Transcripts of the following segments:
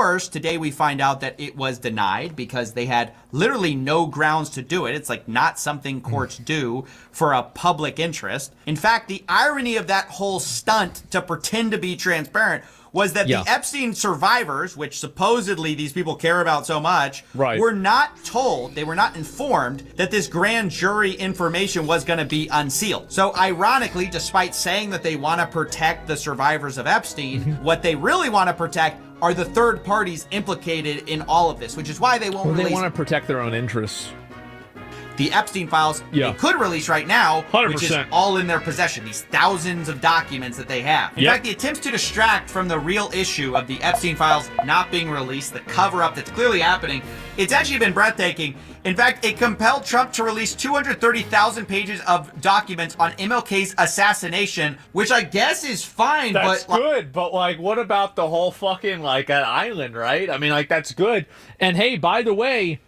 first, today we find out that it was denied because they had literally no grounds to do it. It's like not something courts do for a public interest. In fact, the irony of that whole stunt to pretend to be transparent was that the Epstein survivors, which supposedly these people care about so much, were not told, they were not informed that this grand jury information was going to be unsealed. So ironically, despite saying that they want to protect the survivors of Epstein, what they really want to protect are the third parties implicated in all of this, which is why they won't release. They want to protect their own interests. The Epstein files they could release right now, 100%. which is all in their possession, these thousands of documents that they have. In fact, the attempts to distract from the real issue of the Epstein files not being released, the cover-up that's clearly happening, it's actually been breathtaking. In fact, it compelled Trump to release 230,000 pages of documents on MLK's assassination, which I guess is fine. That's good, but like, what about the whole fucking, like, an island, right? I mean, like, that's good. And hey, by the way,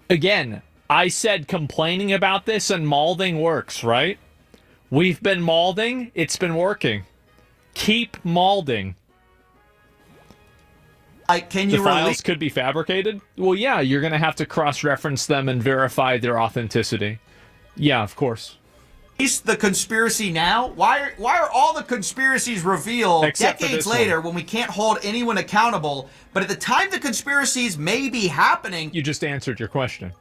again, I said complaining about this and malding works, right? We've been malding. It's been working. Keep malding. Can you the files could be fabricated? Well, yeah, you're going to have to cross-reference them and verify their authenticity. Yeah, of course. The conspiracy now? Why are all the conspiracies revealed decades later when we can't hold anyone accountable? But at the time the conspiracies may be happening... You just answered your question.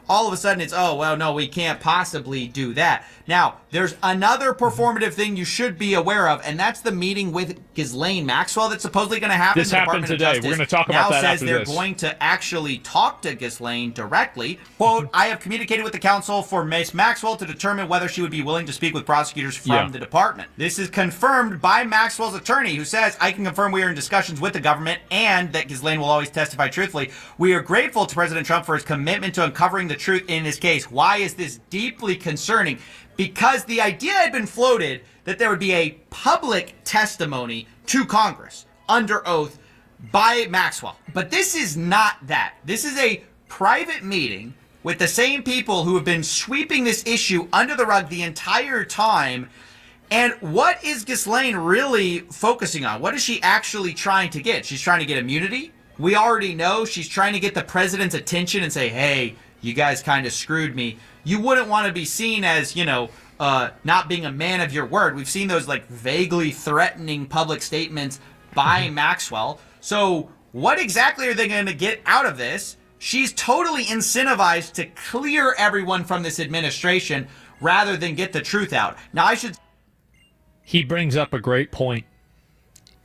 All of a sudden it's, oh, well, no, we can't possibly do that. Now, there's another performative thing you should be aware of, and that's the meeting with Ghislaine Maxwell that's supposedly going to happen. This happened today. We're going to talk about that after this. Now says they're going to actually talk to Ghislaine directly. Quote, I have communicated with the counsel for Ms. Maxwell to determine whether she would be willing to speak with prosecutors from the department. This is confirmed by Maxwell's attorney, who says, I can confirm we are in discussions with the government and that Ghislaine will always testify truthfully. We are grateful to President Trump for his commitment to uncovering the truth in this case. Why is this deeply concerning? Because the idea had been floated that there would be a public testimony to Congress under oath by Maxwell. But this is not that. This is a private meeting with the same people who have been sweeping this issue under the rug the entire time. And what is Ghislaine really focusing on? What is she actually trying to get? She's trying to get immunity. We already know she's trying to get the president's attention and say, hey, you guys kind of screwed me. You wouldn't want to be seen as, you know, not being a man of your word. We've seen those like vaguely threatening public statements by Maxwell. So what exactly are they going to get out of this? She's totally incentivized to clear everyone from this administration rather than get the truth out. Now, He brings up a great point.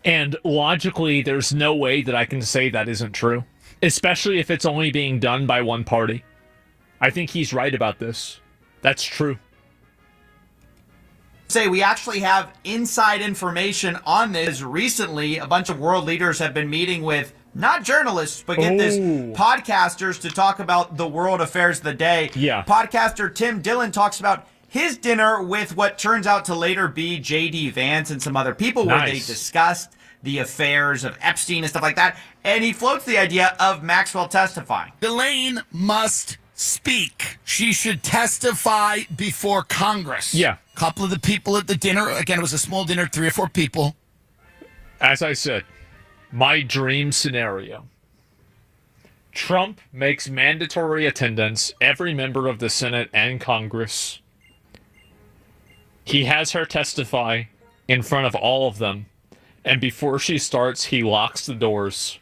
And logically, there's no way that I can say that isn't true. Especially if it's only being done by one party. I think he's right about this. That's true. Say we actually have inside information on this. Recently, a bunch of world leaders have been meeting with not journalists, but get this, podcasters to talk about the world affairs of the day. Yeah. Podcaster Tim Dillon talks about his dinner with what turns out to later be J.D. Vance and some other people where they discussed the affairs of Epstein and stuff like that. And he floats the idea of Maxwell testifying. Ghislaine must speak. She should testify before Congress. Yeah. A couple of the people at the dinner, again, it was a small dinner, 3 or 4 people. As I said, my dream scenario. Trump makes mandatory attendance every member of the Senate and Congress. He has her testify in front of all of them. And before she starts, he locks the doors.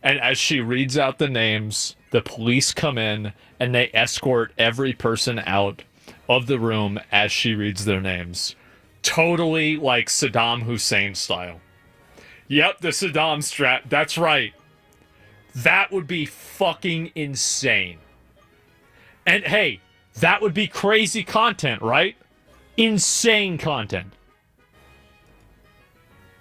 And as she reads out the names, the police come in and they escort every person out of the room as she reads their names. Totally like Saddam Hussein style. Yep, the Saddam strat. That's right. That would be fucking insane. And hey, that would be crazy content, right? Insane content.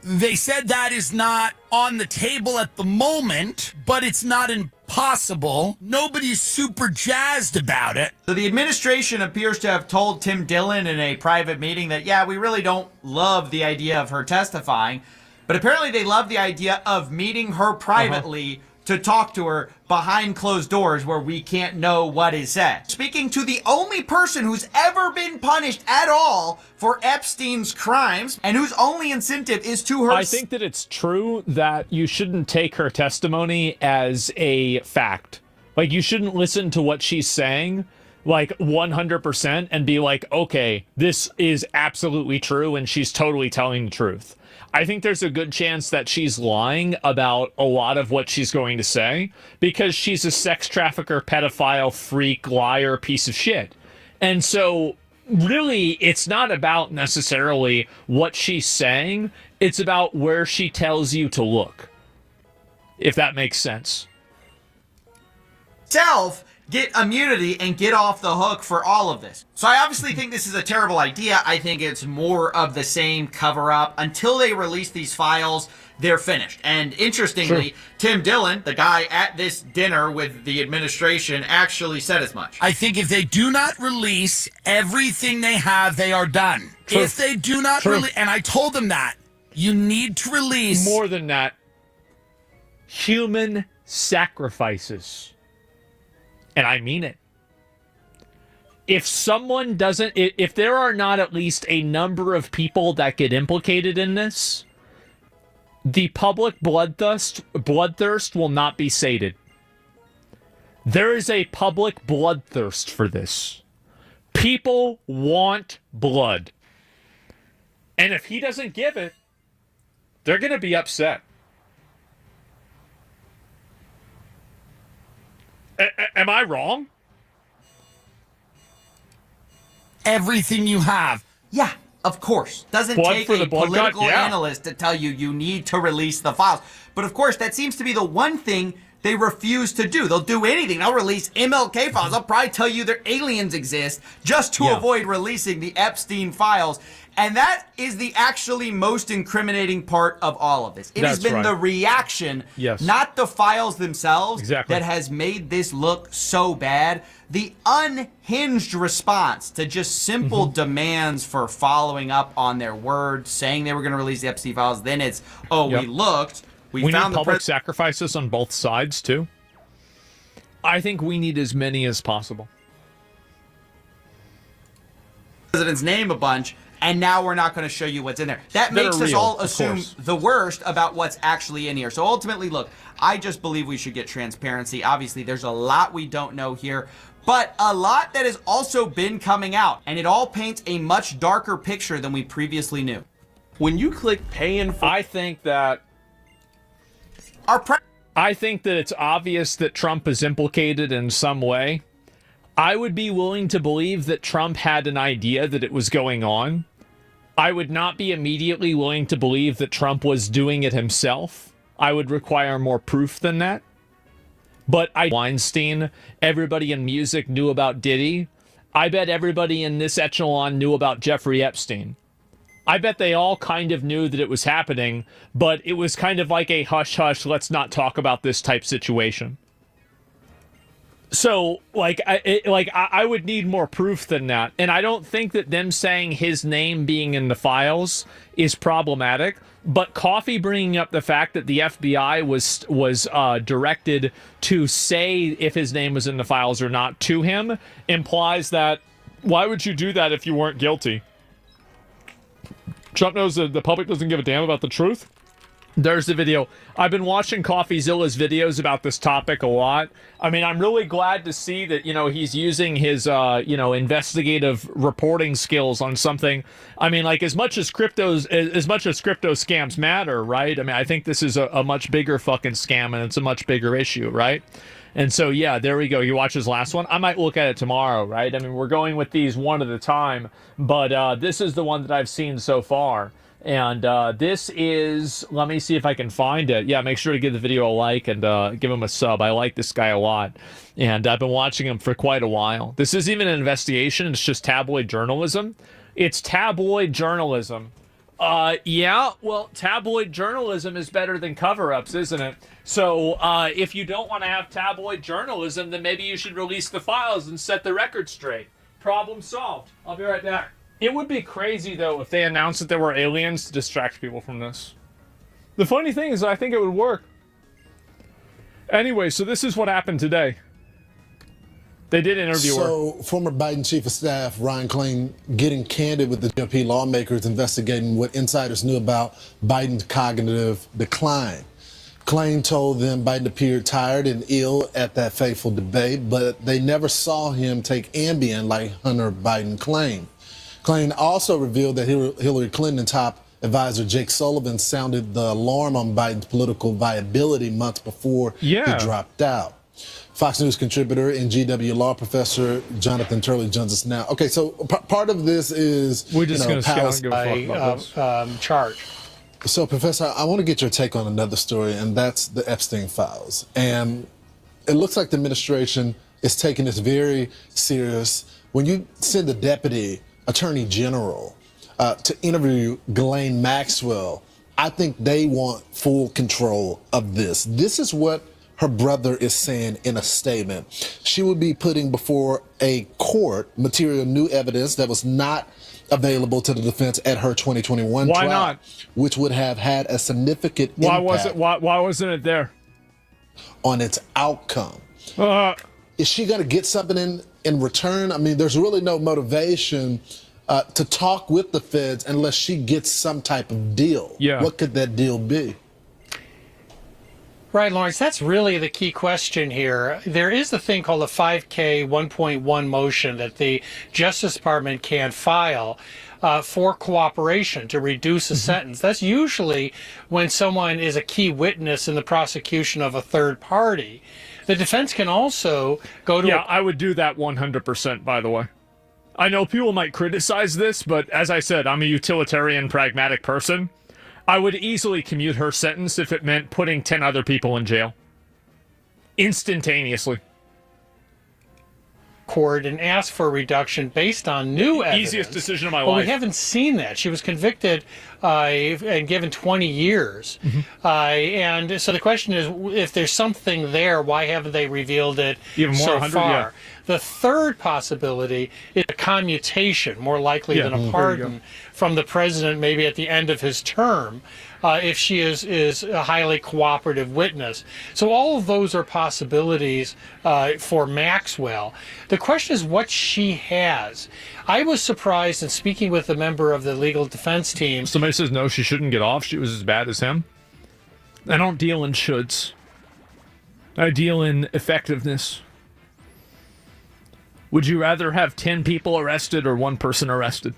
They said that is not on the table at the moment, but it's not impossible. Nobody's super jazzed about it. So the administration appears to have told Tim Dillon in a private meeting that, yeah, we really don't love the idea of her testifying, but apparently they love the idea of meeting her privately to talk to her behind closed doors where we can't know what is said. Speaking to the only person who's ever been punished at all for Epstein's crimes and whose only incentive is to her... I think that it's true that you shouldn't take her testimony as a fact. Like, you shouldn't listen to what she's saying, like, 100% and be like, okay, this is absolutely true and she's totally telling the truth. I think there's a good chance that she's lying about a lot of what she's going to say because she's a sex trafficker, pedophile, freak, liar, piece of shit. And so, really, it's not about necessarily what she's saying. It's about where she tells you to look, if that makes sense. Get immunity and get off the hook for all of this. So I obviously think this is a terrible idea. I think it's more of the same cover-up. Until they release these files, they're finished. And interestingly, Sure. Tim Dillon, the guy at this dinner with the administration, actually said as much. I think if they do not release everything they have, they are done. True. If they do not True. release, and I told them that, you need to release... More than that, human sacrifices. And I mean it. If someone doesn't, if there are not at least a number of people that get implicated in this, the public bloodthirst will not be sated. There is a public bloodthirst for this. People want blood. And if he doesn't give it, they're going to be upset. Am I wrong? Everything you have. Yeah, of course. Doesn't Blood take for a the blood god? political Yeah. analyst to tell you you need to release the files. But of course, that seems to be the one thing they refuse to do. They'll do anything. They'll release MLK files. They'll probably tell you their aliens exist just to avoid releasing the Epstein files. And that is the actually most incriminating part of all of this. It has That's been right. the reaction, Yes. not the files themselves, Exactly. that has made this look so bad. The unhinged response to just simple demands for following up on their word, saying they were going to release the Epstein files. Then it's, we looked. We We found need the public sacrifices on both sides, too. I think we need as many as possible. president's name a bunch, and now we're not going to show you what's in there. That makes us real, all of assume course. the worst about what's actually in here. So ultimately, look, I just believe we should get transparency. Obviously, there's a lot we don't know here, but a lot that has also been coming out, and it all paints a much darker picture than we previously knew. When you click pay in full, I think that it's obvious that Trump is implicated in some way. I would be willing to believe that Trump had an idea that it was going on. I would not be immediately willing to believe that Trump was doing it himself. I would require more proof than that. But Weinstein, everybody in music knew about Diddy. I bet everybody in this echelon knew about Jeffrey Epstein. I bet they all kind of knew that it was happening, but it was kind of like a hush-hush, let's not talk about this type situation. So, I would need more proof than that. And I don't think that them saying his name being in the files is problematic. But Coffee bringing up the fact that the FBI was directed to say if his name was in the files or not to him implies that, why would you do that if you weren't guilty? Trump knows that the public doesn't give a damn about the truth. There's the video. I've been watching CoffeeZilla's videos about this topic a lot. I mean, I'm really glad to see that, he's using his, investigative reporting skills on something. I mean, like, as much as crypto scams matter, right? I mean, I think this is a much bigger fucking scam, and it's a much bigger issue, right? And so, yeah, there we go. You watch his last one. I might look at it tomorrow, right? I mean, we're going with these one at a time, but this is the one that I've seen so far. And this is, let me see if I can find it. Yeah, make sure to give the video a like and give him a sub. I like this guy a lot. And I've been watching him for quite a while. This isn't even an investigation. It's just tabloid journalism. It's tabloid journalism. Yeah, well, tabloid journalism is better than cover-ups, isn't it? So if you don't want to have tabloid journalism, then maybe you should release the files and set the record straight. Problem solved. I'll be right back. It would be crazy, though, if they announced that there were aliens to distract people from this. The funny thing is, I think it would work. Anyway, so this is what happened today. They did interview her. So, former Biden Chief of Staff Ryan Klain getting candid with the GOP lawmakers investigating what insiders knew about Biden's cognitive decline. Klain told them Biden appeared tired and ill at that fateful debate, but they never saw him take Ambien like Hunter Biden claimed. Klain also revealed that Hillary Clinton top advisor Jake Sullivan sounded the alarm on Biden's political viability months before he dropped out. Fox News contributor and GW law professor Jonathan Turley joins us now. Okay, so part of this is we're just going to scout and give a fuck about this. Charge. So, Professor, I want to get your take on another story, and that's the Epstein files. And it looks like the administration is taking this very serious. When you send the deputy attorney general to interview Ghislaine Maxwell, I think they want full control of this. This is what her brother is saying in a statement. She would be putting before a court material new evidence that was not available to the defense at her 2021 Why trial, not? which would have had a significant Why impact why wasn't it there? on its outcome. Is she going to get something in return? I mean, there's really no motivation to talk with the feds unless she gets some type of deal. Yeah. What could that deal be? Right, Lawrence, that's really the key question here. There is the thing called a 5K 1.1 motion that the Justice Department can file for cooperation to reduce a sentence. That's usually when someone is a key witness in the prosecution of a third party. The defense can also go to I would do that 100%, by the way. I know people might criticize this, but as I said, I'm a utilitarian, pragmatic person. I would easily commute her sentence if it meant putting 10 other people in jail. Instantaneously. court and ask for a reduction based on new evidence. Easiest decision of my But life. we haven't seen that. She was convicted and given 20 years. And so the question is, if there's something there, why haven't they revealed it Even more, so 100, far? yeah. The third possibility is a commutation, more likely than a pardon from the president, maybe at the end of his term, if she is a highly cooperative witness. So all of those are possibilities for Maxwell. The question is what she has. I was surprised in speaking with a member of the legal defense team. Somebody says no, she shouldn't get off. She was as bad as him. I don't deal in shoulds. I deal in effectiveness. Would you rather have 10 people arrested or 1 person arrested?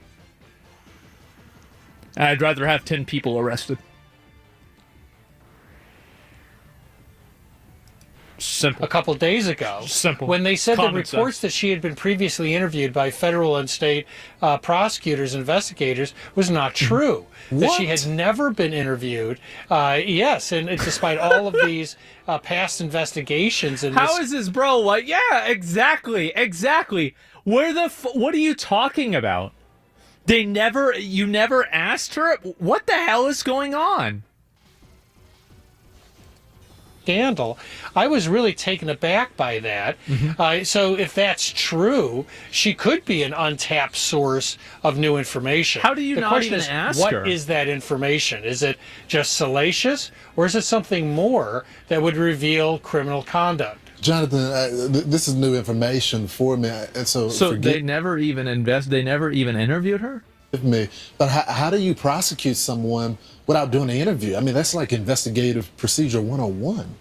I'd rather have 10 people arrested. Simple. A couple days ago, Simple. when they said the Common reports sense. that she had been previously interviewed by federal and state prosecutors, investigators, was not true. That she had never been interviewed. Yes, and despite all of these past investigations. And How is this, bro? Like, yeah, exactly. Where the what are you talking about? You never asked her? What the hell is going on? scandal, I was really taken aback by that. So if that's true, she could be an untapped source of new information. How do you the not question even is, ask what her? is that information? Is it just salacious, or is it something more that would reveal criminal conduct? Jonathan, this is new information for me, and so they never even They never even interviewed her. me. But how do you prosecute someone without doing an interview? I mean, that's like investigative procedure 101.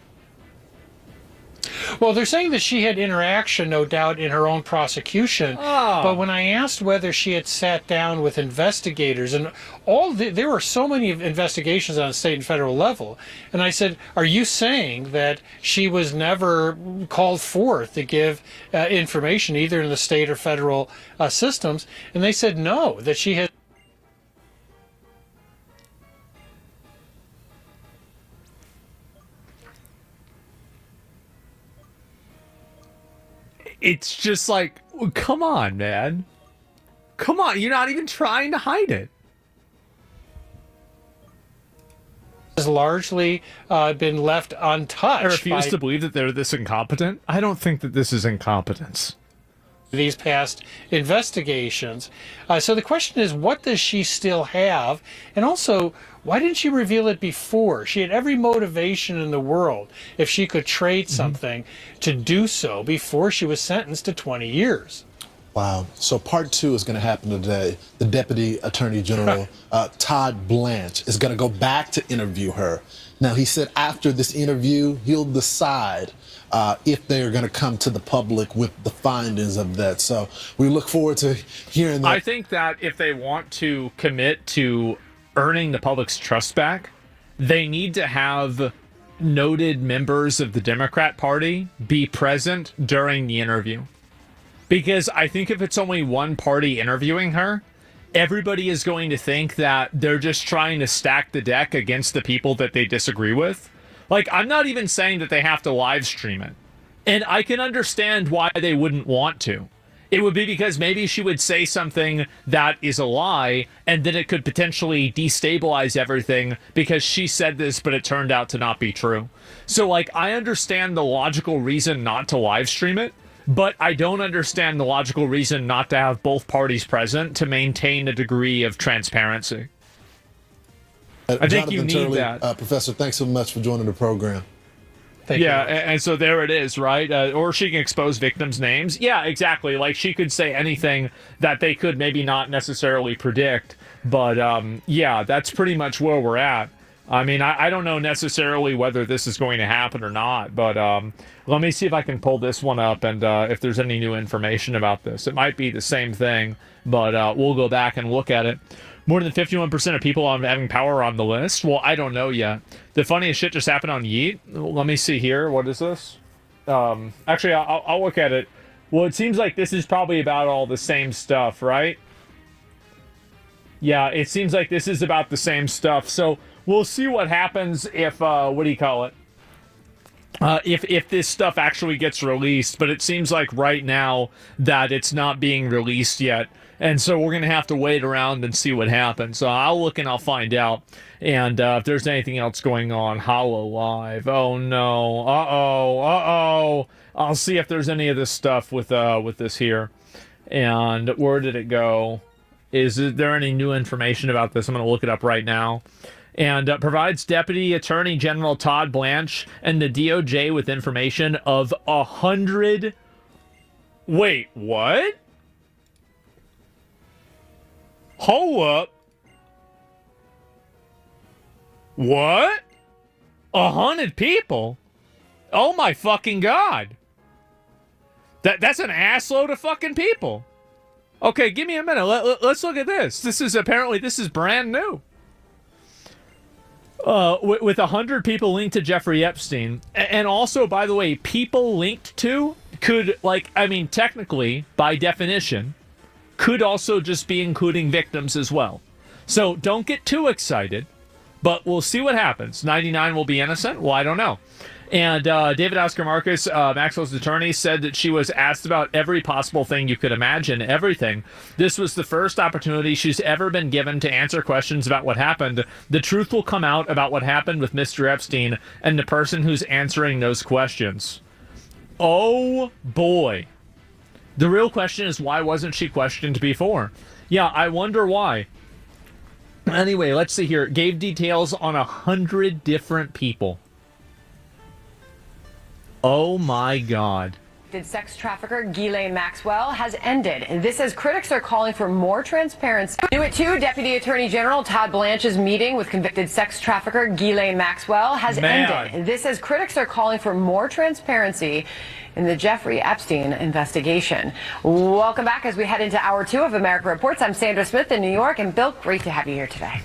Well, they're saying that she had interaction, no doubt, in her own prosecution. But when I asked whether she had sat down with investigators, and there were so many investigations on a state and federal level, and I said, "Are you saying that she was never called forth to give information, either in the state or federal systems?" And they said no, that she had. It's just like, come on, man. Come on, you're not even trying to hide it. Has largely been left untouched. I refuse to believe that they're this incompetent. I don't think that this is incompetence. these past investigations. So the question is, what does she still have? And also, why didn't she reveal it before? She had every motivation in the world, if she could trade something, to do so before she was sentenced to 20 years. Wow. So part 2 is going to happen today. The Deputy Attorney General, Todd Blanche, is going to go back to interview her. Now, he said after this interview, he'll decide if they are going to come to the public with the findings of that. So we look forward to hearing that. I think that if they want to commit to earning the public's trust back, they need to have noted members of the Democrat Party be present during the interview. Because I think if it's only one party interviewing her, everybody is going to think that they're just trying to stack the deck against the people that they disagree with. Like, I'm not even saying that they have to live stream it. And I can understand why they wouldn't want to. It would be because maybe she would say something that is a lie, and then it could potentially destabilize everything because she said this, but it turned out to not be true. So, like, I understand the logical reason not to live stream it, but I don't understand the logical reason not to have both parties present to maintain a degree of transparency. I think you need Turley, that. Professor, thanks so much for joining the program. Thank you. And so there it is, right? Or she can expose victims' names. Yeah, exactly. Like, she could say anything that they could maybe not necessarily predict. But, yeah, that's pretty much where we're at. I mean, I don't know necessarily whether this is going to happen or not, but let me see if I can pull this one up and if there's any new information about this. It might be the same thing, but we'll go back and look at it. More than 51% of people on having power on the list. Well, I don't know yet. The funniest shit just happened on Yeet. Let me see here. What is this? Actually, I'll look at it. Well, it seems like this is probably about all the same stuff, right? Yeah, it seems like this is about the same stuff. So we'll see what happens if, what do you call it? If this stuff actually gets released, but it seems like right now that it's not being released yet. And so we're going to have to wait around and see what happens. So I'll look and I'll find out. And if there's anything else going on, Hollow Live. Oh, no. Uh-oh. I'll see if there's any of this stuff with this here. And where did it go? Is there any new information about this? I'm going to look it up right now. And provides Deputy Attorney General Todd Blanche and the DOJ with information of 100... Wait, what? Hold up. What? 100 people? Oh my fucking God. That's an assload of fucking people. Okay, give me a minute. Let's look at this. This is brand new. With 100 people linked to Jeffrey Epstein. And also, by the way, people linked to could, like, I mean, technically, by definition, could also just be including victims as well. So don't get too excited, but we'll see what happens. 99 will be innocent? Well, I don't know. And David Oscar Marcus, Maxwell's attorney, said that she was asked about every possible thing you could imagine, everything. This was the first opportunity she's ever been given to answer questions about what happened. The truth will come out about what happened with Mr. Epstein and the person who's answering those questions. Oh, boy. The real question is, why wasn't she questioned before? Yeah, I wonder why. Anyway, let's see here. Gave details on 100 different people. Oh my God. Sex trafficker Ghislaine Maxwell has ended. And this as critics are calling for more transparency. New at 2, Deputy Attorney General Todd Blanche's meeting with convicted sex trafficker Ghislaine Maxwell has ended. And this as critics are calling for more transparency in the Jeffrey Epstein investigation. Welcome back as we head into hour 2 of America Reports. I'm Sandra Smith in New York, and Bill, great to have you here today.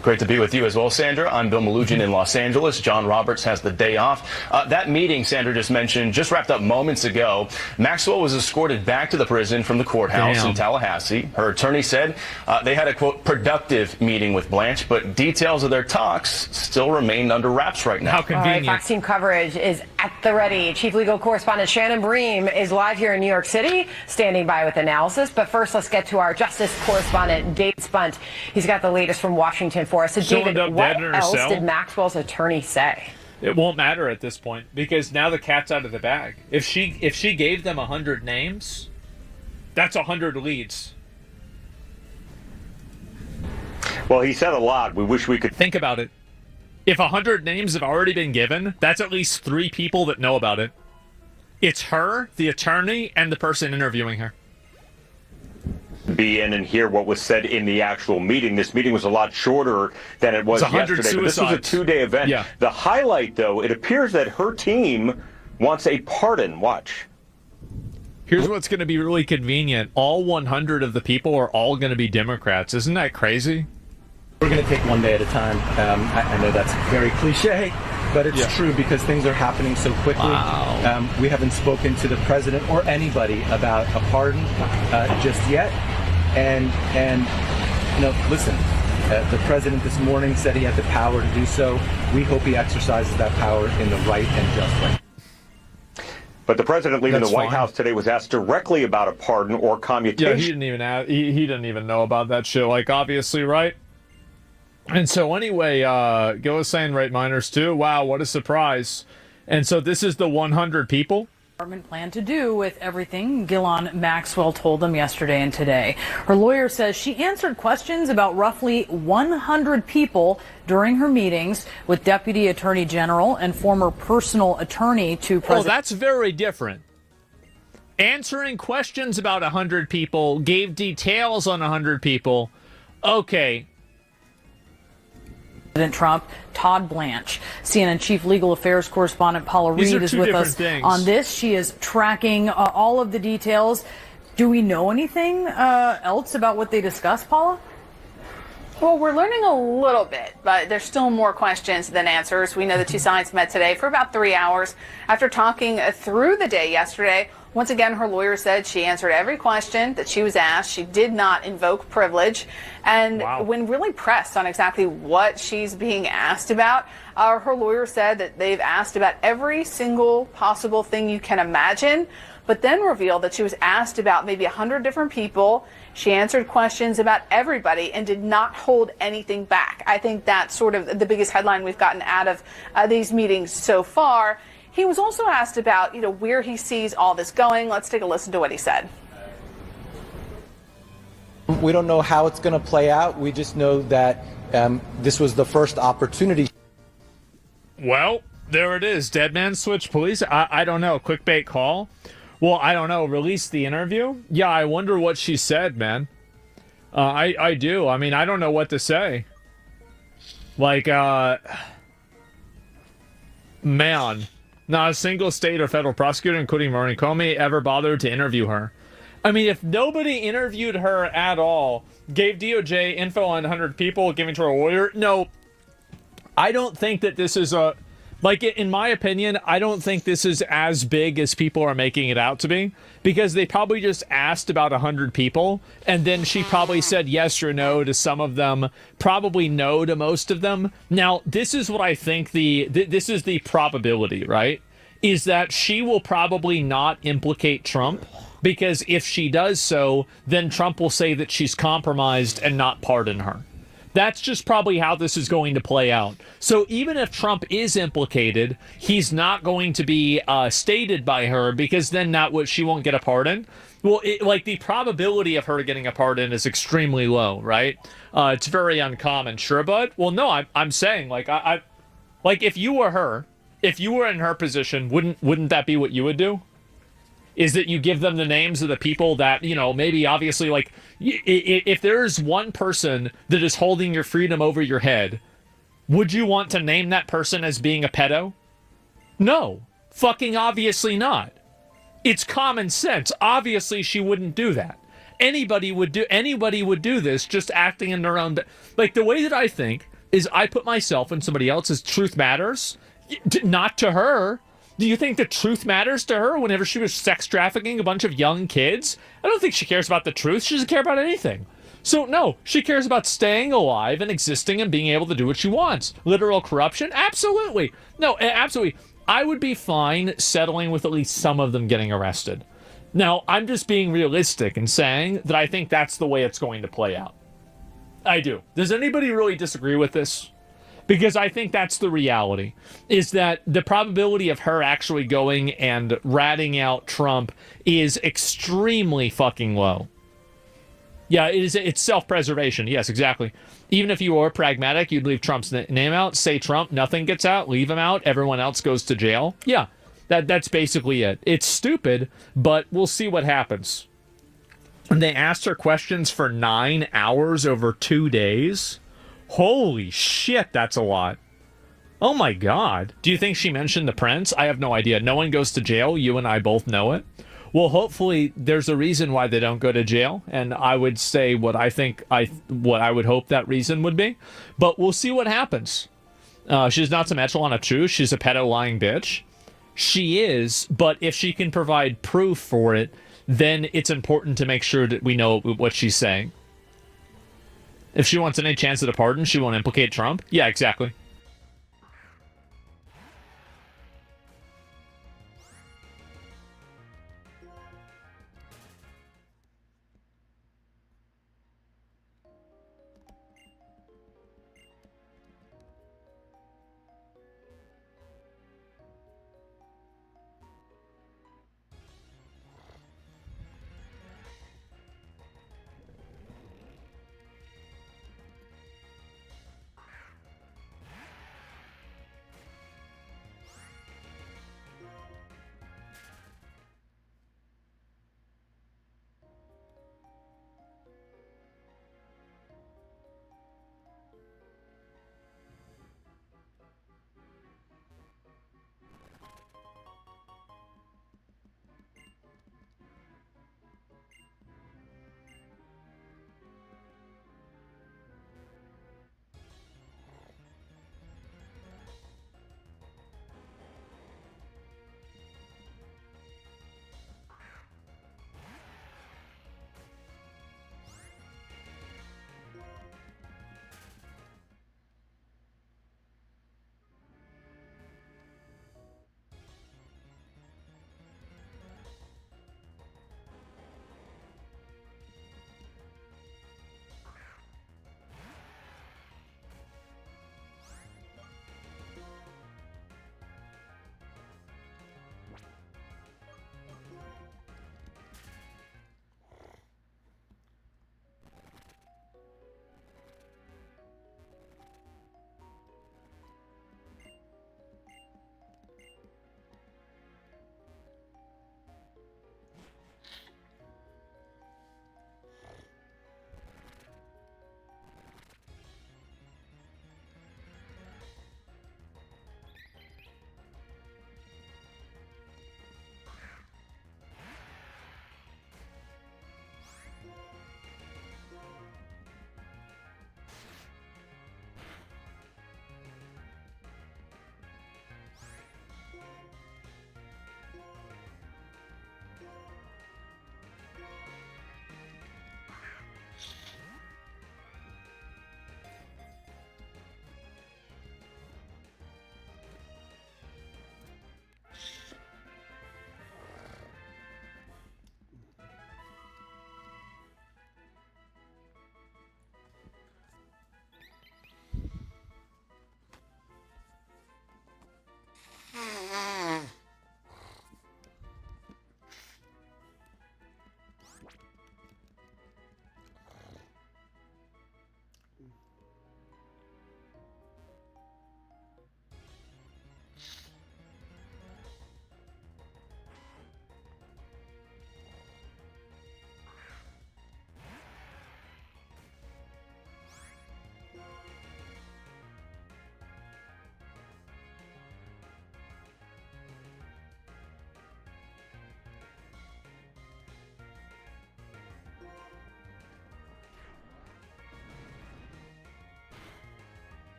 Great to be with you as well, Sandra. I'm Bill Malugin in Los Angeles. John Roberts has the day off. That meeting Sandra just mentioned just wrapped up moments ago. Maxwell was escorted back to the prison from the courthouse in Tallahassee. Her attorney said they had a, quote, productive meeting with Blanche, but details of their talks still remain under wraps right now. How convenient. All right, Fox Team coverage is at the ready. Chief legal correspondent Shannon Bream is live here in New York City, standing by with analysis. But first, let's get to our justice correspondent, David Spunt. He's got the latest from Washington for us. So, David, what else did Maxwell's attorney say? It won't matter at this point because now the cat's out of the bag. If she gave them 100 names, That's 100 leads. Well, he said a lot. We wish we could Think about it. If 100 names have already been given, that's at least 3 people that know about it. It's her, the attorney, and the person interviewing her. be in and hear what was said in the actual meeting. This meeting was a lot shorter than it was yesterday, but this was a 2-day event. Yeah. The highlight, though, it appears that her team wants a pardon. Watch. Here's what's going to be really convenient. All 100 of the people are all going to be Democrats. Isn't that crazy? We're going to take one day at a time. I know that's very cliche, but it's true because things are happening so quickly. Wow. We haven't spoken to the president or anybody about a pardon just yet. And you know, listen, the president this morning said he had the power to do so. We hope he exercises that power in the right and just way. But the president leaving That's the White fine. House today was asked directly about a pardon or commutation. Yeah, he didn't even he didn't even know about that shit. Like, obviously, right? And so anyway, Gil was saying rape minors too. Wow, what a surprise! And so this is the 100 people. Department plan to do with everything Ghislaine Maxwell told them yesterday and today. Her lawyer says she answered questions about roughly 100 people during her meetings with Deputy Attorney General and former personal attorney to President. Oh, that's very different. Answering questions about 100 people, gave details on 100 people. Okay. President Trump, Todd Blanche, CNN chief legal affairs correspondent Paula These Reed are is two with different us things. on this. She is tracking all of the details. Do we know anything else about what they discussed, Paula? Well, we're learning a little bit, but there's still more questions than answers. We know the two sides met today for about 3 hours. After talking through the day yesterday, once again, her lawyer said she answered every question that she was asked. She did not invoke privilege. And when really pressed on exactly what she's being asked about, her lawyer said that they've asked about every single possible thing you can imagine, but then revealed that she was asked about maybe 100 different people. She answered questions about everybody and did not hold anything back. I think that's sort of the biggest headline we've gotten out of these meetings so far. He was also asked about, where he sees all this going. Let's take a listen to what he said. We don't know how it's going to play out. We just know that this was the first opportunity. Well, there it is. Dead man switch police. I don't know. Quick bait call. Well, I don't know. Release the interview? Yeah, I wonder what she said, man. I do. I mean, I don't know what to say. Like, man. Not a single state or federal prosecutor, including Marine Comey, ever bothered to interview her. I mean, if nobody interviewed her at all, gave DOJ info on 100 people, giving to her lawyer, no, I don't think that this is a... Like, in my opinion, I don't think this is as big as people are making it out to be, because they probably just asked about 100 people, and then she probably said yes or no to some of them, probably no to most of them. Now, this is what I think this is the probability, right? Is that she will probably not implicate Trump, because if she does so, then Trump will say that she's compromised and not pardon her. That's just probably how this is going to play out. So even if Trump is implicated, he's not going to be stated by her, because then she won't get a pardon. Well, the probability of her getting a pardon is extremely low, right? It's very uncommon. Sure, bud? Well, no, I'm saying, I if you were her, if you were in her position, wouldn't that be what you would do? Is that you give them the names of the people that, maybe obviously, if there's one person that is holding your freedom over your head, would you want to name that person as being a pedo? No. Fucking obviously not. It's common sense. Obviously she wouldn't do that. Anybody would do this just acting in their own... the way that I think is I put myself in somebody else's truth matters, not to her. Do you think the truth matters to her whenever she was sex trafficking a bunch of young kids? I don't think she cares about the truth. She doesn't care about anything. So, no, she cares about staying alive and existing and being able to do what she wants. Literal corruption? Absolutely. No, absolutely. I would be fine settling with at least some of them getting arrested. Now, I'm just being realistic and saying that I think that's the way it's going to play out. I do. Does anybody really disagree with this? Because I think that's the reality, is that the probability of her actually going and ratting out Trump is extremely fucking low. Yeah, it's self-preservation. Yes, exactly. Even if you were pragmatic, you'd leave Trump's name out, say Trump, nothing gets out, leave him out, everyone else goes to jail. Yeah, that's basically it. It's stupid, but we'll see what happens. And they asked her questions for 9 hours over 2 days. Holy shit, that's a lot. Oh my god. Do you think she mentioned the prince? I have no idea. No one goes to jail. You and I both know it. Well, hopefully there's a reason why they don't go to jail, and I would say what I would hope that reason would be. But we'll see what happens. She's not some echelon of truth. She's a pedo lying bitch. She is, but if she can provide proof for it, then it's important to make sure that we know what she's saying. If she wants any chance at a pardon, she won't implicate Trump? Yeah, exactly.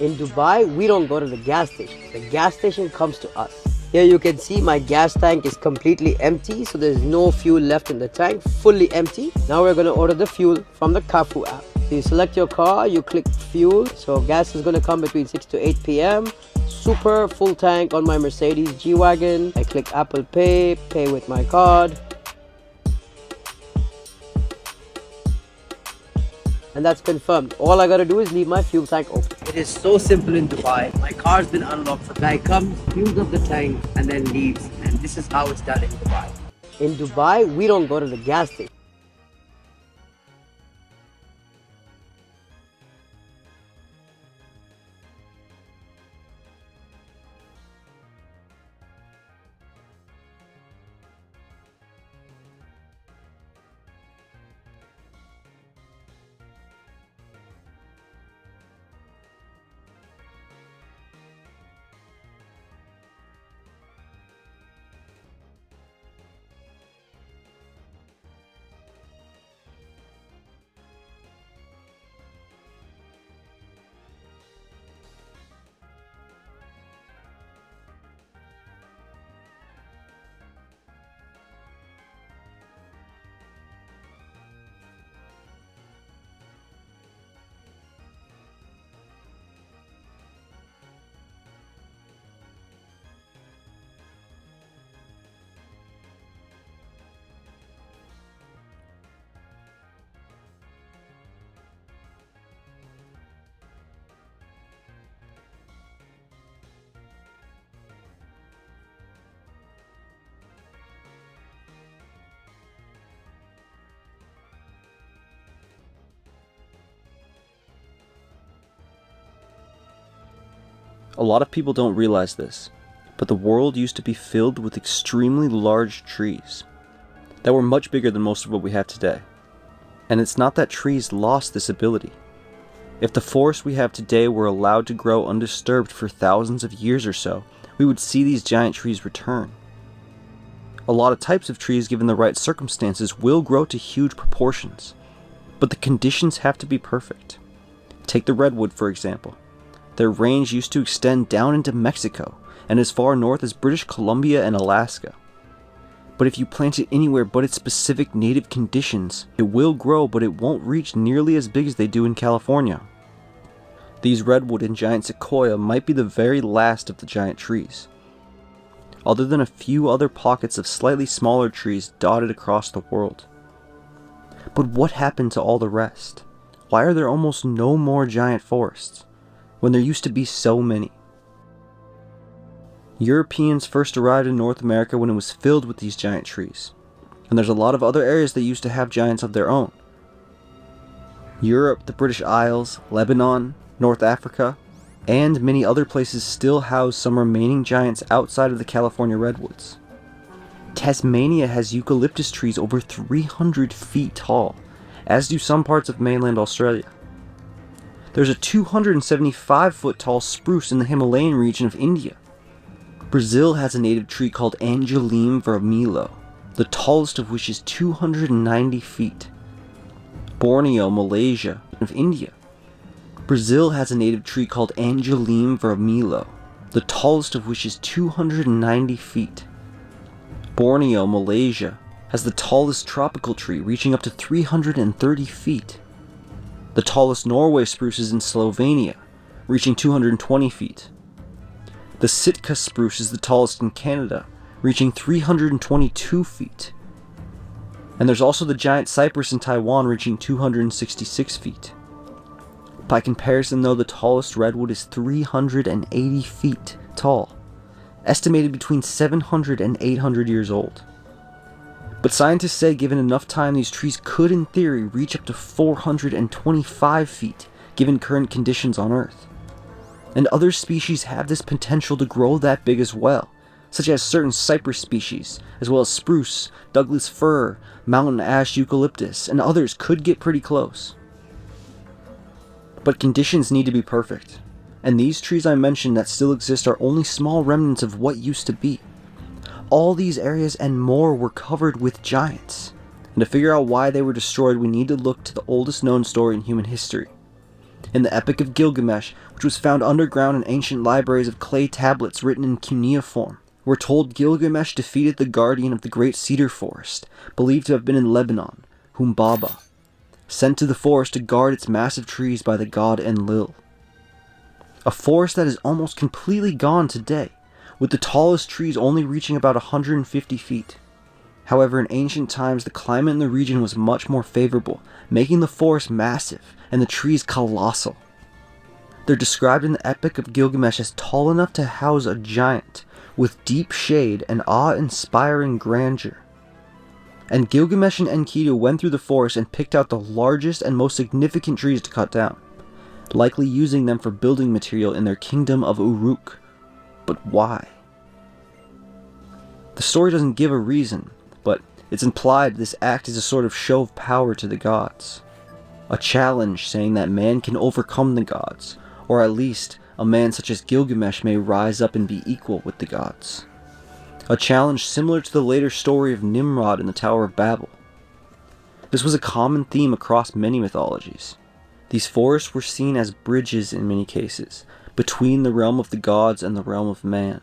In Dubai, we don't go to the gas station. The gas station comes to us. Here you can see my gas tank is completely empty, so there's no fuel left in the tank, fully empty. Now we're gonna order the fuel from the Carrefour app. So you select your car, you click fuel. So gas is gonna come between 6 to 8 p.m. Super full tank on my Mercedes G-Wagon. I click Apple Pay, pay with my card. And that's confirmed. All I gotta do is leave my fuel tank open. It is so simple in Dubai. My car's been unlocked. The guy comes, fuels up the tank, and then leaves. And this is how it's done in Dubai. In Dubai, we don't go to the gas station. A lot of people don't realize this, but the world used to be filled with extremely large trees that were much bigger than most of what we have today. And it's not that trees lost this ability. If the forests we have today were allowed to grow undisturbed for thousands of years or so, we would see these giant trees return. A lot of types of trees, given the right circumstances, will grow to huge proportions, but the conditions have to be perfect. Take the redwood, for example. Their range used to extend down into Mexico and as far north as British Columbia and Alaska. But if you plant it anywhere but its specific native conditions, it will grow, but it won't reach nearly as big as they do in California. These redwood and giant sequoia might be the very last of the giant trees, other than a few other pockets of slightly smaller trees dotted across the world. But what happened to all the rest? Why are there almost no more giant forests, when there used to be so many? Europeans first arrived in North America when it was filled with these giant trees, and there's a lot of other areas that used to have giants of their own. Europe, the British Isles, Lebanon, North Africa, and many other places still house some remaining giants outside of the California redwoods. Tasmania has eucalyptus trees over 300 feet tall, as do some parts of mainland Australia. There's a 275-foot tall spruce in the Himalayan region of India. Brazil has a native tree called Angelime vermelho, the tallest of which is 290 feet. Borneo, Malaysia, of India. Brazil has a native tree called Angelime vermelho, the tallest of which is 290 feet. Borneo, Malaysia, has the tallest tropical tree, reaching up to 330 feet. The tallest Norway spruce is in Slovenia, reaching 220 feet. The Sitka spruce is the tallest in Canada, reaching 322 feet. And there's also the giant cypress in Taiwan, reaching 266 feet. By comparison though, the tallest redwood is 380 feet tall, estimated between 700 and 800 years old. But scientists say given enough time, these trees could in theory reach up to 425 feet, given current conditions on Earth. And other species have this potential to grow that big as well, such as certain cypress species, as well as spruce, Douglas fir, mountain ash, eucalyptus, and others could get pretty close. But conditions need to be perfect, and these trees I mentioned that still exist are only small remnants of what used to be. All these areas and more were covered with giants, and to figure out why they were destroyed, we need to look to the oldest known story in human history, In the Epic of Gilgamesh, which was found underground in ancient libraries of clay tablets written in cuneiform, we're told Gilgamesh defeated the guardian of the great cedar forest, believed to have been in Lebanon, Humbaba, sent to the forest to guard its massive trees by the god Enlil. A forest that is almost completely gone today, with the tallest trees only reaching about 150 feet. However, in ancient times, the climate in the region was much more favorable, making the forest massive and the trees colossal. They're described in the Epic of Gilgamesh as tall enough to house a giant, with deep shade and awe-inspiring grandeur. And Gilgamesh and Enkidu went through the forest and picked out the largest and most significant trees to cut down, likely using them for building material in their kingdom of Uruk. But why? The story doesn't give a reason, but it's implied this act is a sort of show of power to the gods. A challenge saying that man can overcome the gods, or at least a man such as Gilgamesh may rise up and be equal with the gods. A challenge similar to the later story of Nimrod in the Tower of Babel. This was a common theme across many mythologies. These forests were seen as bridges in many cases, between the realm of the gods and the realm of man.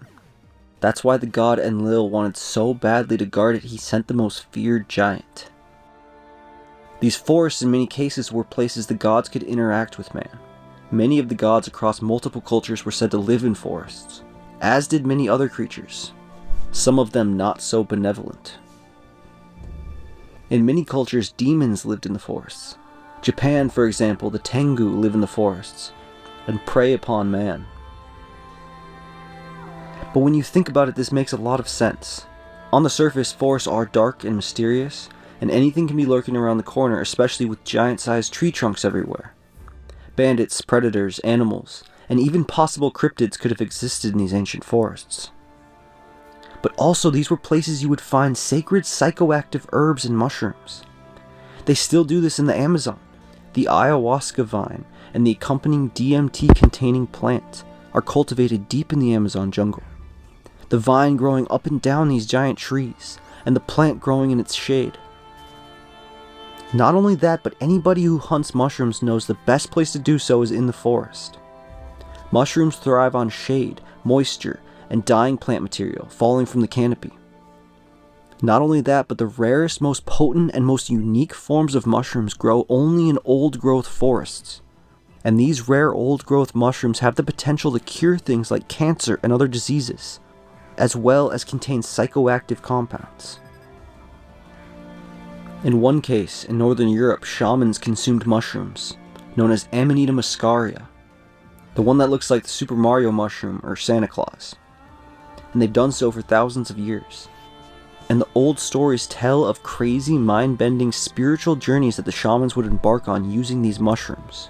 That's why the god Enlil wanted so badly to guard it he sent the most feared giant. These forests in many cases were places the gods could interact with man. Many of the gods across multiple cultures were said to live in forests, as did many other creatures, some of them not so benevolent. In many cultures, demons lived in the forests. Japan, for example, the Tengu live in the forests and prey upon man. But when you think about it, this makes a lot of sense. On the surface, forests are dark and mysterious, and anything can be lurking around the corner, especially with giant-sized tree trunks everywhere. Bandits, predators, animals, and even possible cryptids could have existed in these ancient forests. But also, these were places you would find sacred psychoactive herbs and mushrooms. They still do this in the Amazon. The ayahuasca vine and the accompanying DMT-containing plant are cultivated deep in the Amazon jungle. The vine growing up and down these giant trees, and the plant growing in its shade. Not only that, but anybody who hunts mushrooms knows the best place to do so is in the forest. Mushrooms thrive on shade, moisture, and dying plant material falling from the canopy. Not only that, but the rarest, most potent, and most unique forms of mushrooms grow only in old-growth forests. And these rare old-growth mushrooms have the potential to cure things like cancer and other diseases, as well as contain psychoactive compounds. In one case, in Northern Europe, shamans consumed mushrooms, known as Amanita muscaria, the one that looks like the Super Mario mushroom or Santa Claus. And they've done so for thousands of years. And the old stories tell of crazy, mind-bending spiritual journeys that the shamans would embark on using these mushrooms.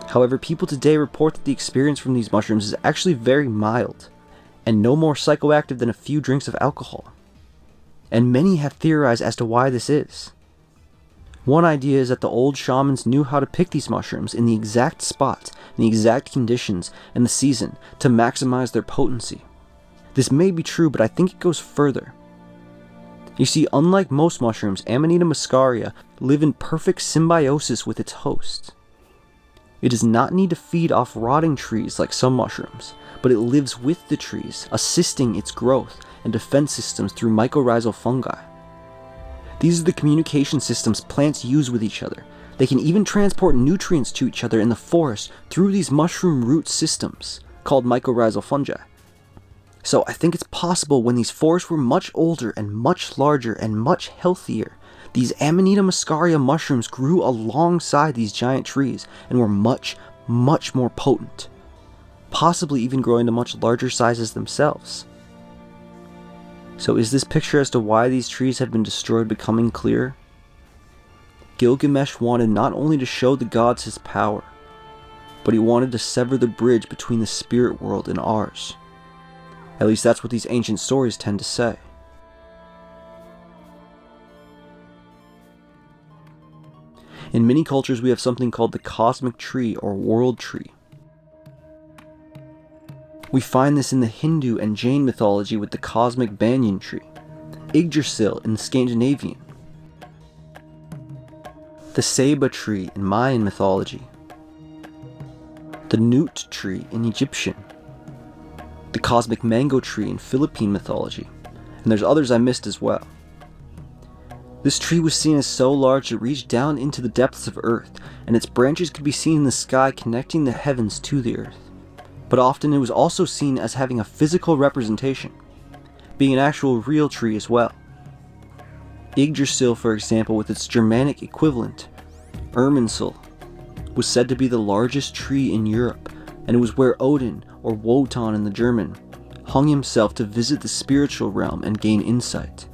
However, people today report that the experience from these mushrooms is actually very mild, and no more psychoactive than a few drinks of alcohol. And many have theorized as to why this is. One idea is that the old shamans knew how to pick these mushrooms in the exact spot, in the exact conditions, and the season to maximize their potency. This may be true, but I think it goes further. You see, unlike most mushrooms, Amanita muscaria live in perfect symbiosis with its host. It does not need to feed off rotting trees like some mushrooms, but it lives with the trees, assisting its growth and defense systems through mycorrhizal fungi. These are the communication systems plants use with each other. They can even transport nutrients to each other in the forest through these mushroom root systems, called mycorrhizal fungi. So I think it's possible when these forests were much older and much larger and much healthier, these Amanita muscaria mushrooms grew alongside these giant trees and were much, much more potent, possibly even growing to much larger sizes themselves. So is this picture as to why these trees have been destroyed becoming clear? Gilgamesh wanted not only to show the gods his power, but he wanted to sever the bridge between the spirit world and ours. At least that's what these ancient stories tend to say. In many cultures we have something called the cosmic tree or world tree. We find this in the Hindu and Jain mythology with the cosmic banyan tree, Yggdrasil in the Scandinavian, the ceiba tree in Mayan mythology, the newt tree in Egyptian, the cosmic mango tree in Philippine mythology, and there's others I missed as well. This tree was seen as so large it reached down into the depths of Earth, and its branches could be seen in the sky connecting the heavens to the Earth. But often it was also seen as having a physical representation, being an actual real tree as well. Yggdrasil, for example, with its Germanic equivalent, Irminsul, was said to be the largest tree in Europe, and it was where Odin, or Wotan in the German, hung himself to visit the spiritual realm and gain insight.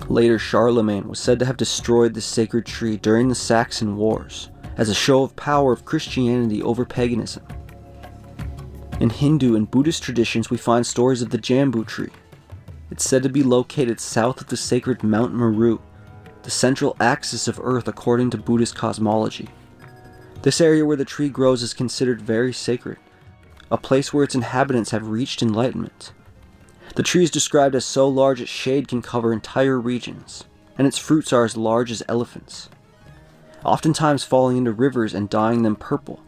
Later, Charlemagne was said to have destroyed the sacred tree during the Saxon Wars, as a show of power of Christianity over paganism. In Hindu and Buddhist traditions, we find stories of the Jambu tree. It's said to be located south of the sacred Mount Meru, the central axis of Earth according to Buddhist cosmology. This area where the tree grows is considered very sacred, a place where its inhabitants have reached enlightenment. The tree is described as so large its shade can cover entire regions, and its fruits are as large as elephants, oftentimes falling into rivers and dyeing them purple,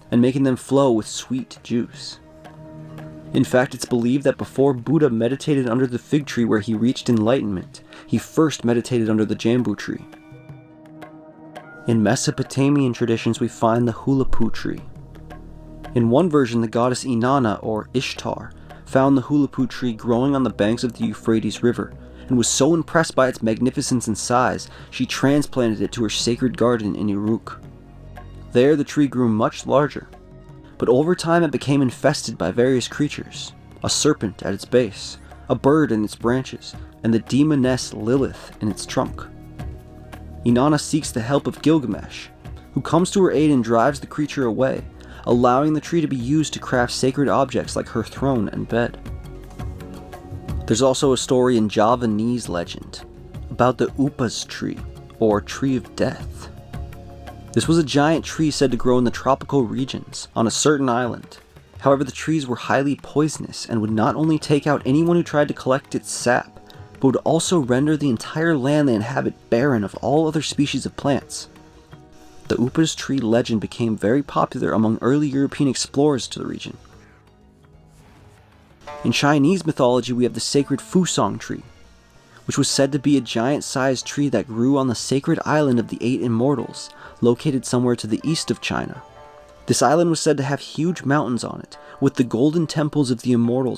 and making them flow with sweet juice. In fact, it's believed that before Buddha meditated under the fig tree where he reached enlightenment, he first meditated under the Jambu tree. In Mesopotamian traditions, we find the Hulapu tree. In one version, the goddess Inanna, or Ishtar, found the Hulapu tree growing on the banks of the Euphrates River, and was so impressed by its magnificence and size, she transplanted it to her sacred garden in Uruk. There, the tree grew much larger, but over time it became infested by various creatures, a serpent at its base, a bird in its branches, and the demoness Lilith in its trunk. Inanna seeks the help of Gilgamesh, who comes to her aid and drives the creature away, allowing the tree to be used to craft sacred objects like her throne and bed. There's also a story in Javanese legend about the Upas tree, or tree of death. This was a giant tree said to grow in the tropical regions on a certain island. However, the trees were highly poisonous and would not only take out anyone who tried to collect its sap, but would also render the entire land they inhabit barren of all other species of plants. The Upas tree legend became very popular among early European explorers to the region. In Chinese mythology, we have the sacred Fusong tree, which was said to be a giant-sized tree that grew on the sacred island of the Eight Immortals, located somewhere to the east of China. This island was said to have huge mountains on it, with the golden temples of the Immortals